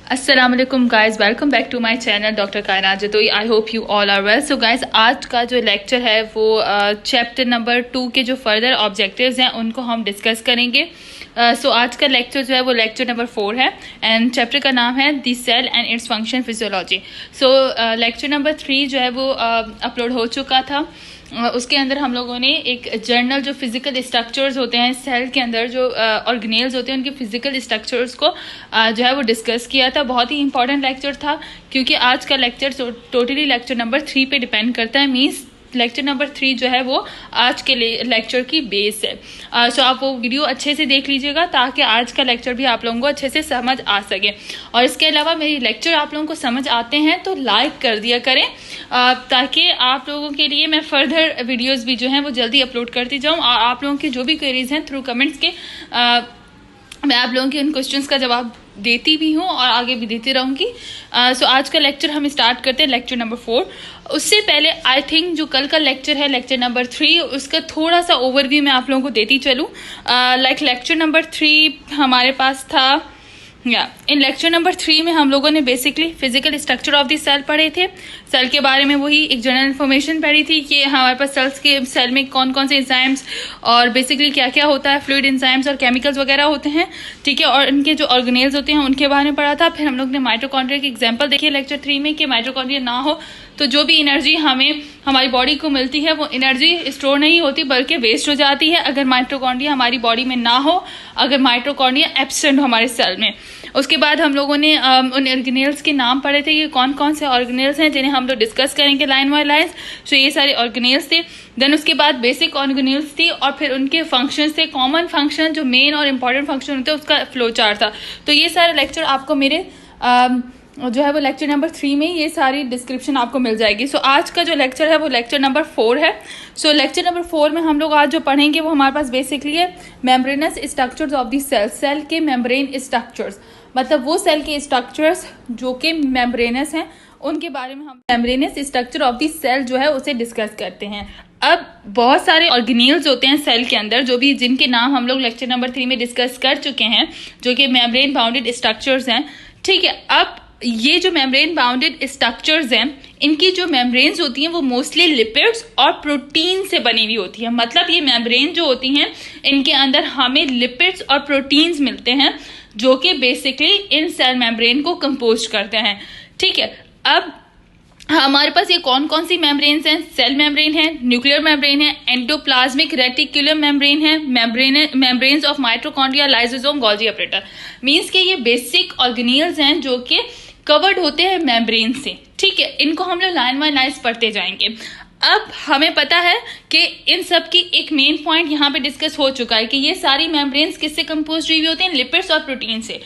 अस्सलाम वालेकुम guys, welcome back to my channel doctor Kainat Jatoi. I hope you all are well. So guys, आज का जो लेक्चर है वो चैप्टर नंबर 2 के जो फर्दर ऑब्जेक्टिव्स हैं उनको हम डिस्कस करेंगे। सो आज का लेक्चर जो है वो लेक्चर नंबर 4 है एंड चैप्टर का नाम है the cell and its function physiology. So lecture number 3 जो है वो अपलोड हो चुका था। उसके अंदर हम लोगों ने एक जर्नल जो फिजिकल स्ट्रक्चर्स होते हैं सेल के अंदर, जो ऑर्गेनेल्स होते हैं उनके फिजिकल स्ट्रक्चर्स को जो है वो डिस्कस किया था। बहुत ही इंपॉर्टेंट लेक्चर था क्योंकि आज का लेक्चर टोटली लेक्चर नंबर 3 पे डिपेंड करता है। मीन्स लेक्चर नंबर 3 जो है वो आज के लेक्चर की बेस है। सो आप वो वीडियो अच्छे से देख लीजिएगा ताकि आज का लेक्चर भी आप लोगों को अच्छे से समझ आ सके। और इसके अलावा मेरी लेक्चर आप लोगों को समझ आते हैं तो लाइक कर दिया करें ताकि आप लोगों के लिए मैं फर्दर वीडियोस भी जो हैं वो जल्दी अपलोड करती जाऊँ। और आप लोगों की जो भी क्वेरीज हैं थ्रू कमेंट्स के मैं आप लोगों के उन क्वेश्चंस का जवाब देती भी हूँ और आगे भी देती रहूँगी। सो आज का लेक्चर हम स्टार्ट करते हैं लेक्चर नंबर 4। उससे पहले आई थिंक जो कल का लेक्चर है लेक्चर नंबर 3 उसका थोड़ा सा ओवरव्यू मैं आप लोगों को देती चलूँ। लाइक लेक्चर नंबर 3 हमारे पास था इन लेक्चर नंबर 3 में हम लोगों ने basically physical structure of the cell पढ़े थे। सेल के बारे में वही एक जनरल इन्फॉर्मेशन पढ़ी थी कि हमारे पास सेल में कौन कौन से एंजाइम्स और बेसिकली क्या क्या होता है, फ्लूइड एंजाइम्स और केमिकल्स वगैरह होते हैं, ठीक है। और इनके जो ऑर्गेनेल्स होते हैं उनके बारे में पढ़ा था। फिर हम लोग ने माइटोकॉन्ड्रिया की एग्जाम्पल देखी लेक्चर 3 में कि माइटोकॉन्ड्रिया ना हो तो जो भी एनर्जी हमें हमारी बॉडी को मिलती है वो एनर्जी स्टोर नहीं होती बल्कि वेस्ट हो जाती है अगर माइटोकॉन्ड्रिया हमारी बॉडी में ना हो, अगर माइटोकॉन्ड्रिया एब्सेंट हो हमारे सेल में। उसके बाद हम लोगों ने उन ऑर्गेनेल्स के नाम पढ़े थे कि कौन कौन से ऑर्गेनेल्स हैं जिन्हें हम लोग डिस्कस करेंगे लाइन बाय लाइन। सो ये सारे ऑर्गेनेल्स थे। देन उसके बाद बेसिक ऑर्गेनेल्स थी और फिर उनके फंक्शंस थे, कॉमन फंक्शन जो मेन और इंपॉर्टेंट फंक्शन होते हैं उसका फ्लो चार्ट था। तो ये सारे लेक्चर आपको मेरे जो है वो लेक्चर नंबर 3 में ये सारी डिस्क्रिप्शन आपको मिल जाएगी। सो आज का जो लेक्चर है वो लेक्चर नंबर 4 है। सो लेक्चर नंबर 4 में हम लोग आज जो पढ़ेंगे वो हमारे पास बेसिकली है membranous structures of the cell. Cell के मेम्ब्रेन स्ट्रक्चर्स मतलब वो सेल के स्ट्रक्चर्स जो कि मेम्ब्रेनस हैं उनके बारे में हम membranous structure of the cell जो है उसे डिस्कस करते हैं। अब बहुत सारे ऑर्गेनेल्स होते हैं सेल के अंदर जो भी जिनके नाम हम लोग लेक्चर नंबर 3 में डिस्कस कर चुके हैं जो कि मेम्ब्रेन बाउंडेड स्ट्रक्चर्स हैं, ठीक है। अब ये जो मेम्ब्रेन बाउंडेड स्ट्रक्चर्स हैं इनकी जो मेम्ब्रेन्स होती हैं वो मोस्टली लिपिड्स और प्रोटीन से बनी हुई होती है। मतलब ये मेम्ब्रेन जो होती हैं इनके अंदर हमें लिपिड्स और प्रोटीन्स मिलते हैं जो कि बेसिकली इन सेल मेम्ब्रेन को कंपोज करते हैं, ठीक है। अब हमारे पास ये कौन कौन सी मेम्ब्रेन्स हैं? सेल मेम्ब्रेन है, न्यूक्लियर मेम्ब्रेन है, एंडोप्लाज्मिक रेटिकुलर मेम्ब्रेन है, membranes of mitochondria, lysosome, Golgi operator. Means के ये बेसिक ऑर्गेनेल्स हैं जो कि कवर्ड होते हैं मेम्ब्रेन से, ठीक है। इनको हम लोग लाइन बाय लाइन पढ़ते जाएंगे। अब हमें पता है कि इन सब की एक मेन पॉइंट यहाँ पे डिस्कस हो चुका है कि ये सारी मेम्ब्रेन्स किससे कंपोज हुई होती हैं? लिपिड्स और प्रोटीन से।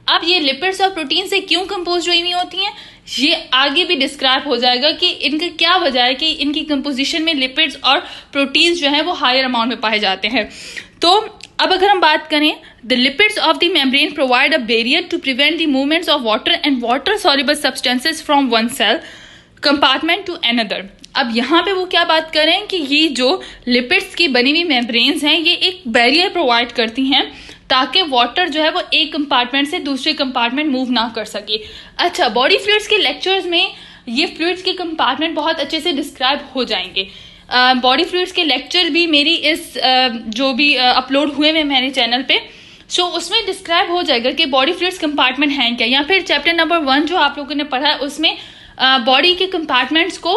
अब ये लिपिड्स और प्रोटीन से क्यों कंपोज हुई होती हैं ये आगे भी डिस्क्राइब हो जाएगा कि इनका क्या वजह है कि इनकी कंपोजिशन में लिपिड्स और प्रोटीन्स जो है वो हायर अमाउंट में पाए जाते हैं। तो अब अगर हम बात करें the lipids of the membrane provide a barrier to prevent the movements of water and water soluble substances from one cell compartment to another. अब यहाँ पे वो क्या बात करें कि ये जो लिपिड्स की बनी हुई मेम्ब्रेन्स हैं ये एक बैरियर प्रोवाइड करती हैं ताकि वाटर जो है वो एक कंपार्टमेंट से दूसरे कंपार्टमेंट मूव ना कर सके। अच्छा, बॉडी फ्लूइड्स के लेक्चर्स में ये फ्लूइड्स के कंपार्टमेंट बहुत अच्छे से डिस्क्राइब हो जाएंगे। बॉडी फ्लूइड्स के लेक्चर भी मेरी इस जो भी अपलोड हुए हैं मेरे चैनल पे, सो उसमें डिस्क्राइब हो जाएगा कि बॉडी फ्लूइड्स कंपार्टमेंट हैं क्या। या फिर चैप्टर नंबर 1 जो आप लोगों ने पढ़ा है उसमें बॉडी के कंपार्टमेंट्स को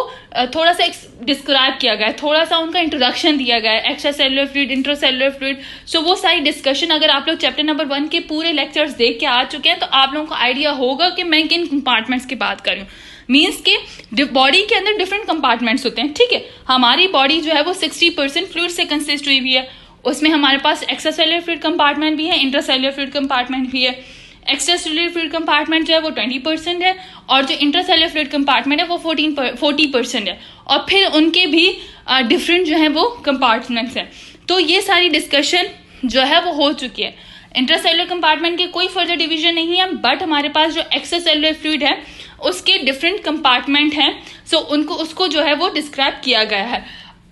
थोड़ा सा डिस्क्राइब किया गया है, थोड़ा सा उनका इंट्रोडक्शन दिया गया है, extra cellular fluid, intracellular fluid. So वो सारी डिस्कशन अगर आप लोग चैप्टर नंबर 1 के पूरे लेक्चर्स देख के आ चुके हैं तो आप लोगों को आइडिया होगा कि मैं किन कंपार्टमेंट्स की बात कर रही हूँ। मीन्स के बॉडी के अंदर डिफरेंट कंपार्टमेंट्स होते हैं, ठीक है। हमारी बॉडी जो है वो 60% फ्लूइड से कंसिस्ट हुई है। उसमें हमारे पास एक्स्ट्रा सेलुलर फ्लूइड कंपार्टमेंट भी है, इंट्रासेलुलर फ्लूइड कंपार्टमेंट भी है। एक्स्ट्रा सेलुलर फ्लूइड कंपार्टमेंट जो है वो 20% है और जो इंट्रासेलुलर फ्लूइड कंपार्टमेंट है वो 40% है। और फिर उनके भी डिफरेंट जो है वो कंपार्टमेंट्स हैं। तो ये सारी डिस्कशन जो है वो हो चुकी है। इंट्रासेलुलर कंपार्टमेंट के कोई फर्दर डिवीजन नहीं है, बट हमारे पास जो एक्स्ट्रा सेलुलर फ्लूइड है उसके डिफरेंट कंपार्टमेंट हैं। सो उसको जो है वो डिस्क्राइब किया गया है।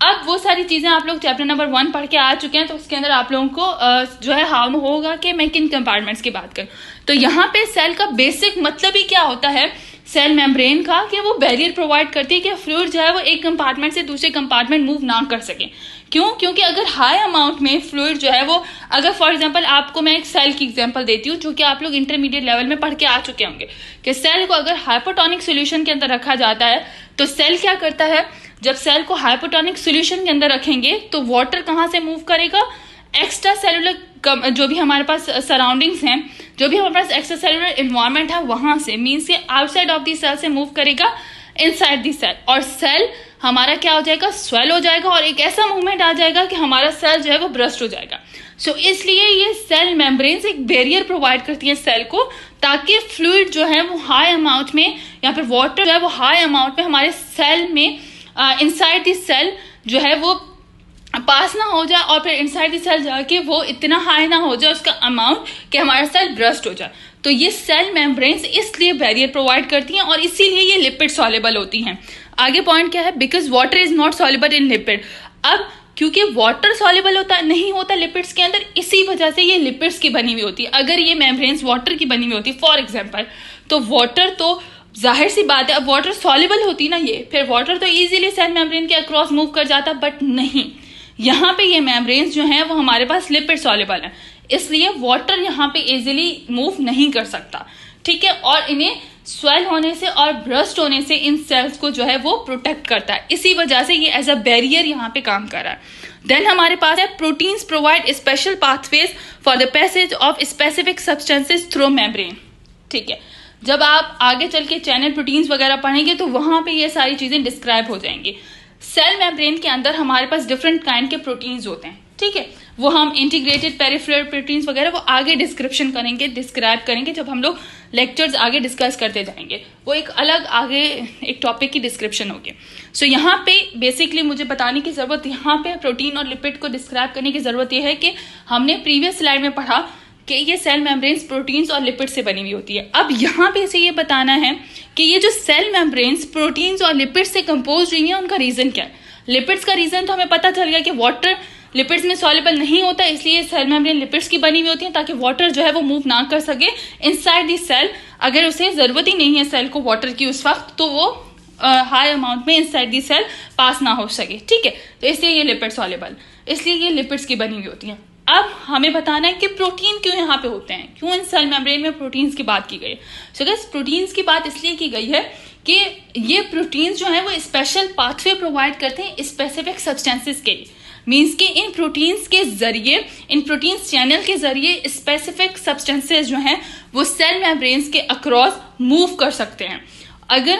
अब वो सारी चीजें आप लोग चैप्टर नंबर 1 पढ़ के आ चुके हैं, तो उसके अंदर आप लोगों को जो है हार्म होगा कि मैं किन कंपार्टमेंट्स की बात करूं। तो यहाँ पे सेल का बेसिक मतलब ही क्या होता है सेल मेम्ब्रेन का, कि वो बैरियर प्रोवाइड करती है कि फ्लूइड जो है वो एक कंपार्टमेंट से दूसरे कंपार्टमेंट मूव ना कर सके। क्यों? क्योंकि अगर हाई अमाउंट में फ्लूइड जो है वो, अगर फॉर एग्जांपल आपको मैं एक सेल की एग्जांपल देती हूँ जो कि आप लोग इंटरमीडिएट लेवल में पढ़ के आ चुके होंगे, कि सेल को अगर हाइपोटोनिक सोल्यूशन के अंदर रखा जाता है तो सेल क्या करता है, जब सेल को हाइपोटोनिक सोल्यूशन के अंदर रखेंगे तो वाटर कहाँ से मूव करेगा, एक्स्ट्रा सेलुलर जो भी हमारे पास सराउंडिंग्स हैं, जो भी हमारे पास एक्स्ट्रा सेलुलर इन्वायरमेंट है वहां से, मीन्स के आउटसाइड ऑफ दी सेल से मूव करेगा इनसाइड दी सेल, और सेल हमारा क्या हो जाएगा, स्वेल हो जाएगा, और एक ऐसा मूवमेंट आ जाएगा कि हमारा सेल जो है वो ब्रस्ट हो जाएगा। सो इसलिए ये सेल मेम्ब्रेन्स एक बैरियर प्रोवाइड करती है सेल को, ताकि फ्लूइड जो है वो हाई अमाउंट में, या फिर वाटर जो है वो हाई अमाउंट में हमारे सेल में इनसाइड दी सेल जो है वो पास ना हो जाए, और फिर इनसाइड दी सेल जाके वो इतना हाई ना हो जाए उसका अमाउंट कि हमारा सेल ब्रस्ट हो जाए। तो ये सेल मेम्ब्रेन्स इसलिए बैरियर प्रोवाइड करती हैं, और इसीलिए ये लिपिड सॉल्युबल होती हैं। आगे पॉइंट क्या है, because water is not soluble in lipid. अब क्योंकि वाटर सॉल्युबल होता नहीं होता लिपिड्स के अंदर, इसी वजह से ये लिपिड्स की बनी हुई होती है। अगर ये मेम्ब्रेन्स वाटर की बनी हुई होती फॉर एग्जाम्पल, तो वाटर तो जाहिर सी बात है, अब वाटर सॉल्युबल होती ना ये, फिर वाटर तो इजीली सेल मेम्ब्रेन के अक्रॉस मूव कर जाता, बट नहीं, यहाँ पे ये मेम्ब्रेन्स जो हैं वो हमारे पास लिपिड सॉल्युबल है, इसलिए वाटर यहाँ पे इजीली मूव नहीं कर सकता, ठीक है। और इन्हें स्वेल होने से और ब्रस्ट होने से इन सेल्स को जो है वो प्रोटेक्ट करता है, इसी वजह से ये एज अ बैरियर यहाँ पे काम कर रहा है। देन हमारे पास है proteins provide special pathways for the passage of specific substances through membrane, ठीक है। जब आप आगे चल के चैनल प्रोटीन्स वगैरह पढ़ेंगे तो वहां पे ये सारी चीजें डिस्क्राइब हो जाएंगी। सेल मेम्ब्रेन के अंदर हमारे पास डिफरेंट काइंड के प्रोटीन्स होते हैं, ठीक है, वो हम इंटीग्रेटेड पेरिफेरल प्रोटीन्स वगैरह वो आगे डिस्क्रिप्शन करेंगे, डिस्क्राइब करेंगे जब हम लोग लेक्चर्स आगे डिस्कस करते जाएंगे, वो एक अलग आगे एक टॉपिक की डिस्क्रिप्शन होगी। सो यहाँ पे बेसिकली मुझे बताने की जरूरत, यहाँ पे प्रोटीन और लिपिड को डिस्क्राइब करने की जरूरत यह है कि हमने प्रीवियस स्लाइड में पढ़ा कि ये सेल मेम्ब्रेन्स प्रोटीन्स और लिपिड से बनी हुई होती है। अब यहाँ पे इसे ये बताना है कि ये जो सेल मेम्ब्रेन्स प्रोटीन्स और लिपिड से कंपोज हुई है, उनका रीजन क्या है। लिपिड्स का रीजन तो हमें पता चल गया कि वाटर लिपिड्स में सॉल्युबल नहीं होता, इसलिए सेल मेम्ब्रेन लिपिड्स की बनी हुई होती है, ताकि वाटर जो है वो मूव ना कर सके इनसाइड दी सेल। अगर उसे जरूरत ही नहीं है सेल को वाटर की उस वक्त, तो वो हाई अमाउंट में इनसाइड दी सेल पास ना हो सके, ठीक है। तो इसलिए ये लिपिड सॉल्युबल, इसलिए ये लिपिड्स की बनी हुई होती है। अब हमें बताना है कि प्रोटीन क्यों यहाँ पे होते हैं, क्यों इन सेल मेम्ब्रेन में प्रोटीन्स की बात की गई है। सो गाइस, प्रोटीन्स की बात इसलिए की गई है कि ये प्रोटीन्स जो है वो स्पेशल पाथवे प्रोवाइड करते हैं स्पेसिफिक सब्सटेंसेस के लिए, मीन्स कि इन प्रोटीन्स के जरिए, इन प्रोटीन्स चैनल के जरिए स्पेसिफिक सब्सटेंसेस जो हैं वो सेल मेम्ब्रेन्स के अक्रॉस मूव कर सकते हैं। अगर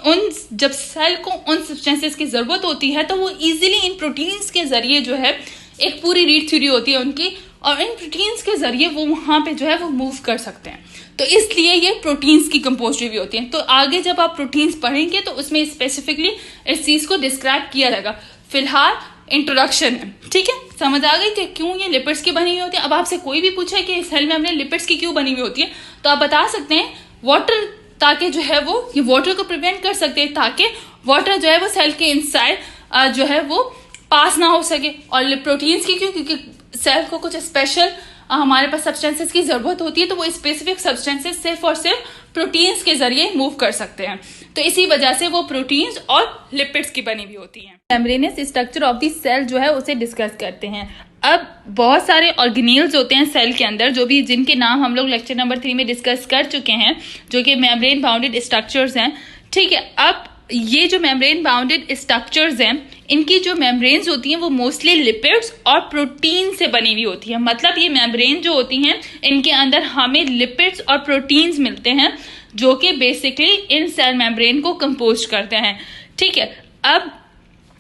उन जब सेल को उन सब्सटेंसेस की जरूरत होती है तो वो इजीली इन प्रोटीन्स के जरिए जो है, एक पूरी रीड थ्योरी होती है उनकी, और इन प्रोटीन्स के जरिए वो वहां पे जो है वो मूव कर सकते हैं। तो इसलिए ये प्रोटीन्स की कंपोज्ड भी होती हैं। तो आगे जब आप प्रोटीन्स पढ़ेंगे तो उसमें स्पेसिफिकली इस चीज को डिस्क्राइब किया जाएगा। फिलहाल इंट्रोडक्शन है, ठीक है, समझ आ गई कि क्यों ये लिपिड्स की बनी हुई होती है। अब आपसे कोई भी पूछे कि सेल मेम्ब्रेन लिपिड्स की क्यों बनी हुई होती है, तो आप बता सकते हैं वाटर, ताकि जो है वो ये वाटर को प्रिवेंट कर सकते हैं, ताकि वाटर जो है वो सेल के इनसाइड जो है वो पास ना हो सके। और प्रोटीन्स की क्यों, क्योंकि सेल को कुछ स्पेशल हमारे पास सब्सटेंसेस की जरूरत होती है, तो वो स्पेसिफिक सब्सटेंसेस सिर्फ और सिर्फ प्रोटीन्स के जरिए मूव कर सकते हैं। तो इसी वजह से वो प्रोटीन्स और लिपिड्स की बनी हुई होती हैं। Membranous structure of the cell जो है उसे डिस्कस करते हैं। अब बहुत सारे ऑर्गेनील्स होते हैं सेल के अंदर, जो भी जिनके नाम हम लोग लेक्चर नंबर 3 में डिस्कस कर चुके हैं, जो कि मेम्ब्रेन बाउंडेड स्ट्रक्चर्स हैं, ठीक है। अब ये जो मेम्ब्रेन बाउंडेड स्ट्रक्चर्स हैं, इनकी जो मेम्ब्रेन्स होती हैं वो मोस्टली लिपिड्स और प्रोटीन से बनी हुई होती है। मतलब ये मेम्ब्रेन जो होती हैं इनके अंदर हमें लिपिड्स और प्रोटीन्स मिलते हैं, जो कि बेसिकली इन सेल मेम्ब्रेन को कंपोज करते हैं, ठीक है। अब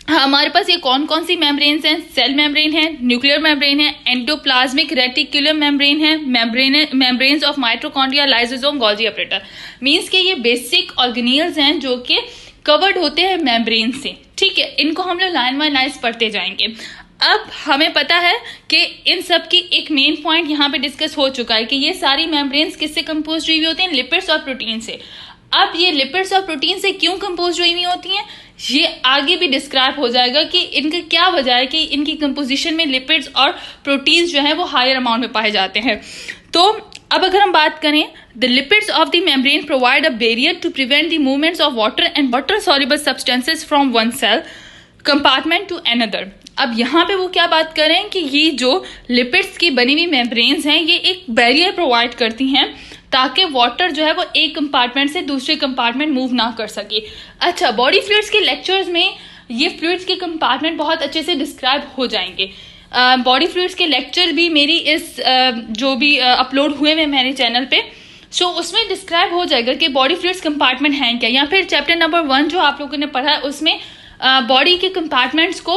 हमारे पास ये कौन कौन सी मेम्ब्रेन्स हैं, सेल मेम्ब्रेन है, न्यूक्लियर मेम्ब्रेन है, एंडोप्लाज्मिक रेटिकुलम मेम्ब्रेन है, membranes of mitochondria, lysosome, Golgi operator. Means के ये बेसिक ऑर्गेनील्स हैं जो कि कवर्ड होते हैं मेम्ब्रेन से, ठीक है। इनको हम लोग लाइन बाय लाइन पढ़ते जाएंगे। अब हमें पता है कि इन सब की एक मेन पॉइंट यहाँ पे डिस्कस हो चुका है कि ये सारी मेम्ब्रेन्स किससे कंपोज हुई होती हैं, लिपिड्स और प्रोटीन से। अब ये लिपिड्स और प्रोटीन से क्यों कंपोज हुई होती हैं, ये आगे भी डिस्क्राइब हो जाएगा कि इनका क्या वजह है कि इनकी कंपोजिशन में लिपिड्स और प्रोटीन्स जो है वो हायर अमाउंट में पाए जाते हैं। तो अब अगर हम बात करें, the lipids of the membrane provide a barrier to prevent the movements of water and water soluble substances from one cell compartment to another. अब यहाँ पे वो क्या बात कर रहे हैं कि ये जो लिपिड्स की बनी हुई मेम्ब्रेन्स हैं ये एक बैरियर प्रोवाइड करती हैं ताकि वाटर जो है वो एक कंपार्टमेंट से दूसरे कंपार्टमेंट मूव ना कर सके। अच्छा, बॉडी फ्लूइड्स के लेक्चर्स में ये फ्लूइड्स के कंपार्टमेंट बहुत अच्छे से डिस्क्राइब हो जाएंगे। बॉडी फ्लूइड्स के लेक्चर भी मेरी इस जो भी अपलोड हुए हैं मेरे चैनल पे, सो उसमें डिस्क्राइब हो जाएगा कि बॉडी फ्लूइड्स कंपार्टमेंट हैं क्या, या फिर चैप्टर नंबर 1 जो आप लोगों ने पढ़ा है उसमें बॉडी के कंपार्टमेंट्स को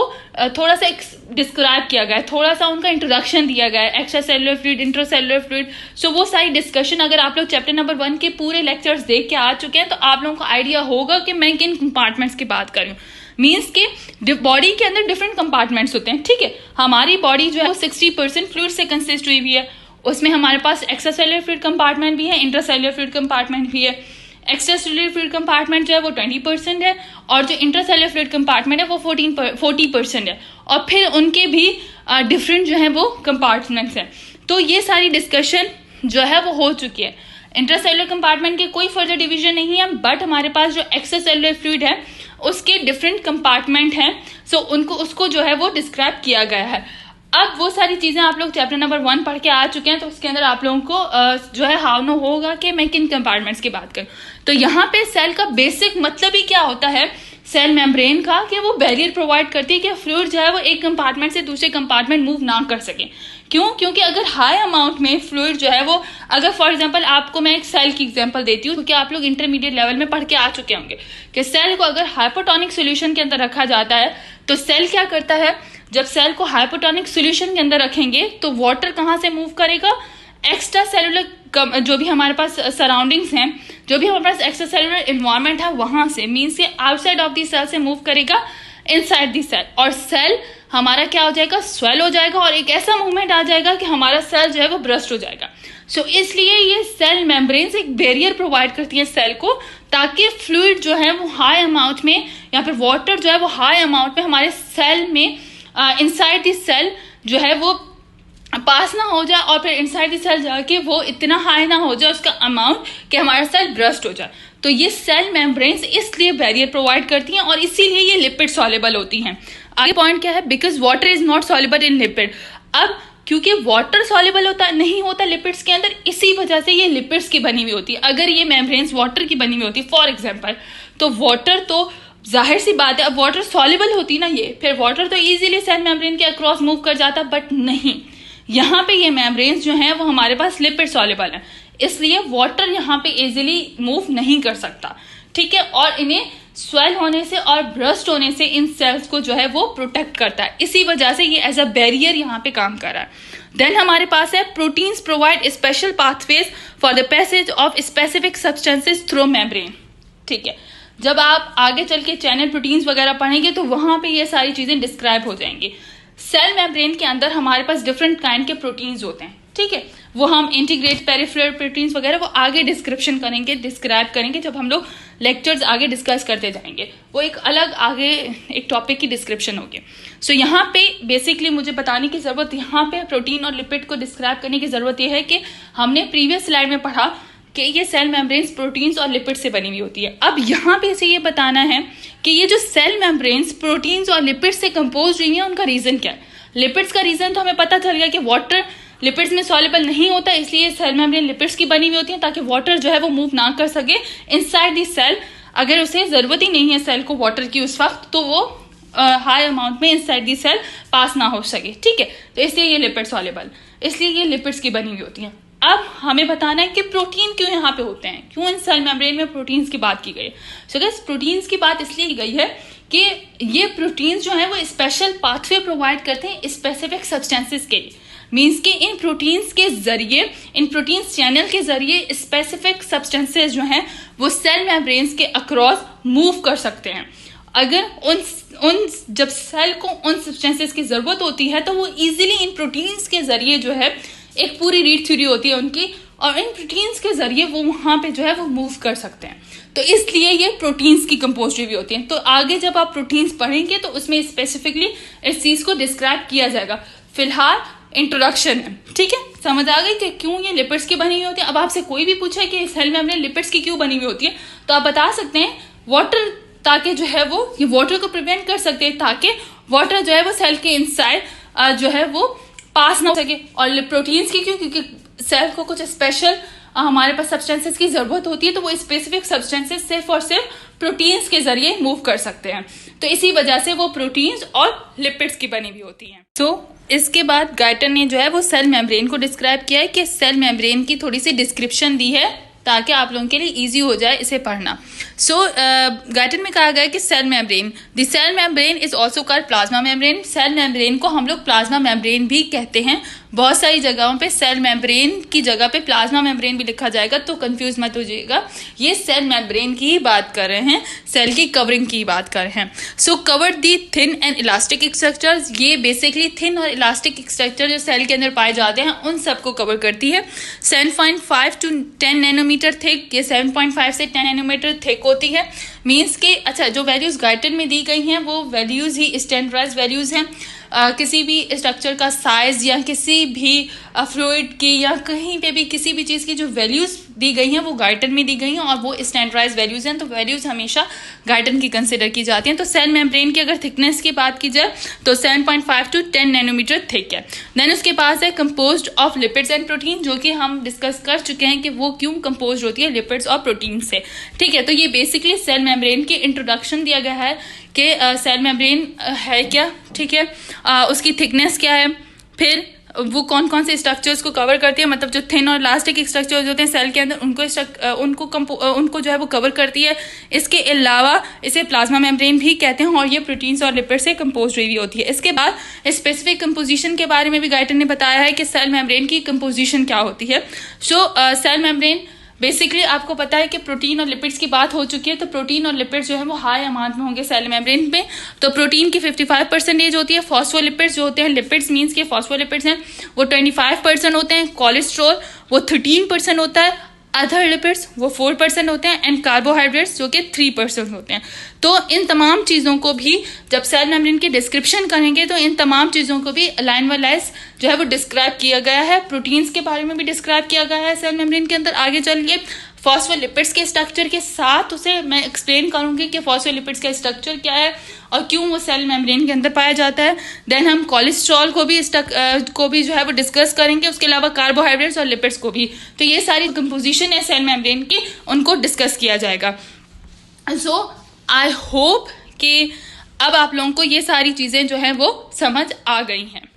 थोड़ा सा डिस्क्राइब किया गया है, थोड़ा सा उनका इंट्रोडक्शन दिया गया है, extra cellular fluid, intracellular fluid. So वो सारी डिस्कशन अगर आप लोग चैप्टर नंबर 1 के पूरे लेक्चर्स देख के आ चुके हैं तो आप लोगों को आइडिया होगा कि मैं किन कंपार्टमेंट्स की बात कर रही हूँ। मीन्स के बॉडी के अंदर डिफरेंट कंपार्टमेंट्स होते हैं, ठीक है। हमारी बॉडी जो है वो 60% फ्लूइड से कंसिस्ट हुई हुई है, उसमें हमारे पास एक्स्ट्रा सेलुलर फ्लूइड कंपार्टमेंट भी है, इंट्रासेलुलर फ्लूइड कंपार्टमेंट भी है। एक्स्ट्रा सेलुलर फ्लूइड कंपार्टमेंट जो है वो 20% है और जो इंट्रासेलुलर फ्लूइड कंपार्टमेंट है वो 40% है, और फिर उनके भी डिफरेंट जो है वो कंपार्टमेंट्स हैं। तो ये सारी डिस्कशन जो है वो हो चुकी है। इंट्रासेलुलर कंपार्टमेंट के कोई फर्दर डिवीजन नहीं है, बट हमारे पास जो एक्स्ट्रा सेलुलर फ्लूइड है उसके डिफरेंट कंपार्टमेंट हैं, सो उसको जो है वो डिस्क्राइब किया गया है। अब वो सारी चीजें आप लोग चैप्टर नंबर 1 पढ़ के आ चुके हैं, तो उसके अंदर आप लोगों को जो है हाव नो होगा कि मैं किन कंपार्टमेंट्स की बात करूं। तो यहाँ पे सेल का बेसिक मतलब ही क्या होता है सेल मेम्ब्रेन का, कि वो बैरियर प्रोवाइड करती है कि फ्लूइड जो है वो एक कंपार्टमेंट से दूसरे कंपार्टमेंट मूव ना कर सके। क्यों? क्योंकि अगर हाई अमाउंट में फ्लूइड जो है वो, अगर फॉर एग्जांपल आपको मैं एक सेल की एग्जांपल देती हूँ, क्योंकि आप लोग इंटरमीडिएट लेवल में पढ़ के आ चुके होंगे कि सेल को अगर हाइपोटोनिक सोल्यूशन के अंदर रखा जाता है तो सेल क्या करता है, जब सेल को हाइपोटोनिक सोल्यूशन के अंदर रखेंगे तो वाटर कहाँ से मूव करेगा, एक्स्ट्रा सेलुलर जो भी हमारे पास सराउंडिंग्स हैं, जो भी हमारे पास एक्स्ट्रा सेलुलर इन्वायरमेंट है वहां से, मीन्स के आउटसाइड ऑफ द सेल से मूव करेगा इनसाइड द सेल, और सेल हमारा क्या हो जाएगा, स्वेल हो जाएगा, और एक ऐसा मूवमेंट आ जाएगा कि हमारा सेल जो है वो ब्रस्ट हो जाएगा। सो इसलिए ये सेल मेम्ब्रेन्स एक बैरियर प्रोवाइड करती है सेल को, ताकि फ्लूइड जो है वो हाई अमाउंट में या फिर वाटर जो है वो हाई अमाउंट में हमारे सेल में इनसाइड द सेल जो है वो पास ना हो जाए, और फिर इनसाइड द सेल जाके वो इतना हाई ना हो जाए उसका अमाउंट कि हमारा सेल ब्रस्ट हो जाए। तो ये सेल मेम्ब्रेन्स इसलिए बैरियर प्रोवाइड करती हैं और इसीलिए ये लिपिड सॉल्युबल होती हैं। आगे पॉइंट क्या है, because water is not soluble in lipid. अब क्योंकि वाटर सॉल्युबल नहीं होता लिपिड्स के अंदर, इसी वजह से ये लिपिड्स की बनी हुई होती है। अगर ये मेम्ब्रेन्स वाटर की बनी हुई होती फॉर एग्जाम्पल, तो वाटर तो जाहिर सी बात है, अब वाटर सॉल्युबल होती ना ये, फिर वाटर तो इजीली सेल मेम्ब्रेन के अक्रॉस मूव कर जाता, बट नहीं, यहाँ पे ये मेम्ब्रेन्स जो हैं वो हमारे पास लिपिड सॉल्युबल हैं, इसलिए वाटर यहाँ पे इजीली मूव नहीं कर सकता, ठीक है। और इन्हें स्वेल होने से और ब्रस्ट होने से इन सेल्स को जो है वो प्रोटेक्ट करता है, इसी वजह से ये एज अ बैरियर यहाँ पे काम कर रहा है। देन हमारे पास है proteins provide special pathways for the passage of specific substances through membrane, ठीक है। जब आप आगे चल के चैनल प्रोटीन्स वगैरह पढ़ेंगे तो वहां पे ये सारी चीजें डिस्क्राइब हो जाएंगी। सेल मेम्ब्रेन के अंदर हमारे पास डिफरेंट काइंड के प्रोटीन्स होते हैं, ठीक है। वो हम इंटीग्रेट पेरिफेरल प्रोटीन्स वगैरह वो आगे डिस्क्रिप्शन करेंगे, डिस्क्राइब करेंगे जब हम लोग लेक्चर्स आगे डिस्कस करते जाएंगे, वो एक अलग आगे एक टॉपिक की डिस्क्रिप्शन होगी। सो यहाँ पे बेसिकली मुझे बताने की जरूरत, यहाँ पे प्रोटीन और लिपिड को डिस्क्राइब करने की जरूरत यह है कि हमने प्रीवियस स्लाइड में पढ़ा कि ये सेल मेम्ब्रेन्स प्रोटीन्स और लिपिड से बनी हुई होती है। अब यहाँ पे इसे ये बताना है कि ये जो सेल मेम्ब्रेन्स प्रोटीन्स और लिपिड से कंपोज हुई है उनका रीजन क्या है। लिपिड्स का रीजन तो हमें पता चल गया कि वाटर लिपिड्स में सॉल्युबल नहीं होता, इसलिए सेल मेम्ब्रेन लिपिड्स की बनी हुई होती है ताकि वाटर जो है वो मूव ना कर सके इनसाइड द सेल। अगर उसे जरूरत ही नहीं है सेल को वाटर की उस वक्त, तो वो हाई अमाउंट में इनसाइड द सेल पास ना हो सके, ठीक है। तो इसलिए ये लिपिड सॉल्युबल, इसलिए ये लिपिड्स की बनी हुई होती है। अब हमें बताना है कि प्रोटीन क्यों यहाँ पे होते हैं, क्यों इन सेल मेम्ब्रेन में प्रोटीन्स की बात की गई है। सो गाइस, प्रोटीन्स की बात इसलिए की गई है कि ये प्रोटीन्स जो है वो स्पेशल पाथवे प्रोवाइड करते हैं स्पेसिफिक सब्सटेंसेस के लिए। मीन्स कि इन प्रोटीन्स के जरिए, इन प्रोटीन्स चैनल के जरिए स्पेसिफिक सब्सटेंसेस जो हैं वो सेल मेम्ब्रेन्स के अक्रॉस मूव कर सकते हैं। अगर उन जब सेल को उन सब्सटेंसेस की जरूरत होती है तो वो इजीली इन प्रोटीन्स के जरिए जो है, एक पूरी रीड थ्योरी होती है उनकी, और इन प्रोटीन्स के जरिए वो वहां पे जो है वो मूव कर सकते हैं। तो इसलिए ये प्रोटीन्स की कंपोज्ड भी होती हैं। तो आगे जब आप प्रोटीन्स पढ़ेंगे तो उसमें स्पेसिफिकली इस चीज को डिस्क्राइब किया जाएगा। फिलहाल इंट्रोडक्शन है, ठीक है, समझ आ गई कि क्यों ये लिपिड्स की बनी हुई होती है। अब आपसे कोई भी पूछे कि सेल मेम्ब्रेन लिपिड्स की क्यों बनी हुई होती है, तो आप बता सकते हैं वाटर, ताकि जो है वो ये वाटर को प्रिवेंट कर सकते हैं, ताकि वाटर जो है वो सेल के इनसाइड जो है वो पास ना हो सके। और प्रोटीन्स की क्यों, क्योंकि सेल को कुछ स्पेशल हमारे पास सब्सटेंसेस की जरूरत होती है, तो वो स्पेसिफिक सब्सटेंसेस सिर्फ और सिर्फ प्रोटीन्स के जरिए मूव कर सकते हैं। तो इसी वजह से वो प्रोटीन्स और लिपिड्स की बनी हुई होती हैं। इसके बाद गाइटन ने जो है वो सेल मेम्ब्रेन को डिस्क्राइब किया है कि सेल मेम्ब्रेन की थोड़ी सी डिस्क्रिप्शन दी है ताकि आप लोगों के लिए इजी हो जाए इसे पढ़ना। गाइटन में कहा गया कि cell membrane, the cell membrane is also called plasma membrane. Cell membrane को हम लोग प्लाज्मा मेम्ब्रेन भी कहते हैं। बहुत सारी जगहों पे सेल मेम्ब्रेन की जगह पे प्लाज्मा मेम्ब्रेन भी लिखा जाएगा, तो कंफ्यूज मत हो जाइएगा। ये सेल मेम्ब्रेन की ही बात कर रहे हैं, सेल की कवरिंग की बात कर रहे हैं। Cover the thin and elastic structures, ये बेसिकली थिन और इलास्टिक स्ट्रक्चर जो सेल के अंदर पाए जाते हैं उन सबको कवर करती है। 7.5 to 10 नैनोमीटर थिक, ये 7.5 से 10 नैनोमीटर थिक होती है। मीन्स के अच्छा, जो वैल्यूज गाइटन में दी गई हैं वो वैल्यूज ही स्टैंडर्डाइज्ड वैल्यूज हैं। किसी भी स्ट्रक्चर का साइज या किसी भी फ्लूइड की या कहीं पे भी किसी भी चीज़ की जो वैल्यूज दी गई हैं वो गाइटन में दी गई हैं और वो स्टैंडर्डाइज्ड वैल्यूज हैं। तो वैल्यूज हमेशा गाइटन की कंसिडर की जाती हैं। तो सेल मेम्ब्रेन की अगर थिकनेस की बात की जाए तो 7.5 to 10 नैनोमीटर थिक है। देन उसके पास है composed of lipids and protein, जो कि हम डिस्कस कर चुके हैं कि वो क्यों कंपोज होती है लिपिड्स और प्रोटीन से, ठीक है। तो ये बेसिकली सेल मेम्ब्रेन की इंट्रोडक्शन दिया गया है कि सेल मेम्ब्रेन है क्या, ठीक है, उसकी थिकनेस क्या है, फिर वो कौन कौन से स्ट्रक्चर्स को कवर करती है, मतलब जो थिन और इलास्टिक स्ट्रक्चर्स होते हैं सेल के अंदर उनको जो है वो कवर करती है। इसके अलावा इसे प्लाज्मा मेम्ब्रेन भी कहते हैं और ये प्रोटीन्स और लिपिड से कंपोज हुई होती है। इसके बाद स्पेसिफिक कंपोजिशन के बारे में भी गाइटन ने बताया है कि सेल मेम्ब्रेन की कंपोजिशन क्या होती है। सेल मेम्ब्रेन बेसिकली आपको पता है कि प्रोटीन और लिपिड्स की बात हो चुकी है, तो प्रोटीन और लिपिड्स जो है वो हाई अमाउंट में होंगे सेल मेम्ब्रेन में। तो प्रोटीन की 55% होती है, फॉस्फोलिपिड्स जो होते हैं, लिपिड्स मीन्स के फॉस्फोलिपिड्स हैं, वो 25% होते हैं, कोलेस्ट्रॉल वो 13% होता है, अदर लिपिड्स वो 4% होते हैं एंड कार्बोहाइड्रेट्स जो कि 3% होते हैं। तो इन तमाम चीज़ों को भी जब सेल मेम्ब्रेन की डिस्क्रिप्शन करेंगे तो इन तमाम चीज़ों को भी लाइन बाय लाइन जो है वो डिस्क्राइब किया गया है। प्रोटीन्स के बारे में भी डिस्क्राइब किया गया है सेल मेम्ब्रेन के अंदर। आगे चलिए फॉस्फोलिपिड्स के स्ट्रक्चर के साथ उसे मैं एक्सप्लेन करूंगी कि फॉस्फोलिपिड्स का स्ट्रक्चर क्या है और क्यों वो सेल मेम्ब्रेन के अंदर पाया जाता है। देन हम कोलेस्ट्रॉल को भी जो है वो डिस्कस करेंगे, उसके अलावा कार्बोहाइड्रेट्स और लिपिड्स को भी। तो ये सारी कंपोजिशन है सेल मेम्ब्रेन की, उनको डिस्कस किया जाएगा। आई होप कि अब आप लोगों को ये सारी चीज़ें जो हैं वो समझ आ गई हैं।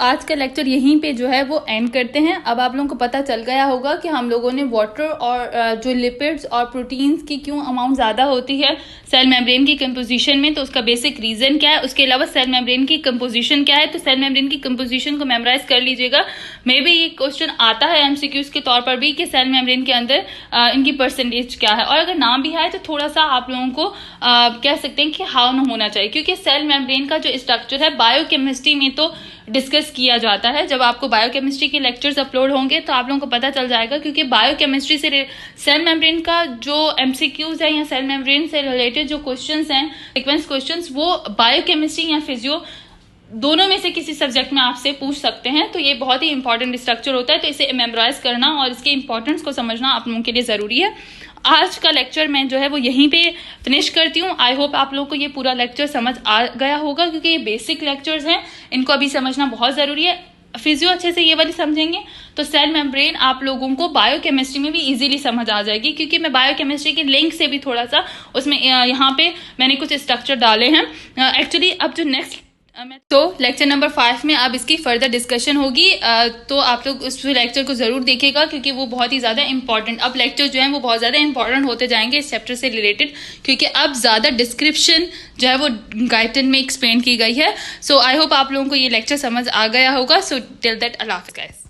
आज का लेक्चर यहीं पे जो है वो एंड करते हैं। अब आप लोगों को पता चल गया होगा कि हम लोगों ने वाटर और जो लिपिड्स और प्रोटीन्स की क्यों अमाउंट ज़्यादा होती है सेल मेम्ब्रेन की कंपोजिशन में, तो उसका बेसिक रीज़न क्या है। उसके अलावा सेल मेम्ब्रेन की कंपोजिशन क्या है, तो सेल मेम्ब्रेन की कंपोजिशन को मेमोराइज कर लीजिएगा। मे बी ये क्वेश्चन आता है MCQs के तौर पर भी कि सेल मेम्ब्रेन के अंदर इनकी परसेंटेज क्या है, और अगर नाम भी है तो थोड़ा सा आप लोगों को कह सकते हैं कि हाउ न होना चाहिए, क्योंकि सेल मेम्ब्रेन का जो स्ट्रक्चर है बायोकेमिस्ट्री में तो डिस्कस किया जाता है। जब आपको बायोकेमिस्ट्री के लेक्चर्स अपलोड होंगे तो आप लोगों को पता चल जाएगा, क्योंकि बायोकेमिस्ट्री से सेल मेम्ब्रेन का जो MCQs है या सेल मेम्ब्रेन से रिलेटेड जो क्वेश्चंस हैं, सीक्वेंस क्वेश्चंस, वो बायोकेमिस्ट्री या फिजियो दोनों में से किसी सब्जेक्ट में आपसे पूछ सकते हैं। तो ये बहुत ही इंपॉर्टेंट स्ट्रक्चर होता है, तो इसे मेमोराइज करना और इसके इंपॉर्टेंस को समझना आप लोगों के लिए ज़रूरी है। आज का लेक्चर मैं जो है वो यहीं पे फिनिश करती हूँ। आई होप आप लोगों को ये पूरा लेक्चर समझ आ गया होगा, क्योंकि ये बेसिक लेक्चर्स हैं, इनको अभी समझना बहुत ज़रूरी है। फिजियो अच्छे से ये वाली समझेंगे तो सेल मेम्ब्रेन आप लोगों को बायोकेमिस्ट्री में भी इजीली समझ आ जाएगी, क्योंकि मैं बायोकेमिस्ट्री के लिंक से भी थोड़ा सा उसमें यहाँ पे मैंने कुछ स्ट्रक्चर डाले हैं। एक्चुअली अब जो नेक्स्ट लेक्चर नंबर 5 में अब इसकी फर्दर डिस्कशन होगी, तो आप लोग उस लेक्चर को जरूर देखिएगा, क्योंकि वो बहुत ही ज़्यादा इंपॉर्टेंट, अब लेक्चर जो है वो बहुत ज़्यादा इंपॉर्टेंट होते जाएंगे इस चैप्टर से रिलेटेड, क्योंकि अब ज़्यादा डिस्क्रिप्शन जो है वो गाइडन में एक्सप्लेन की गई है। आई होप आप लोगों को ये लेक्चर समझ आ गया होगा। टिल दैट अल्लाह हाफ़िज़ गाइस।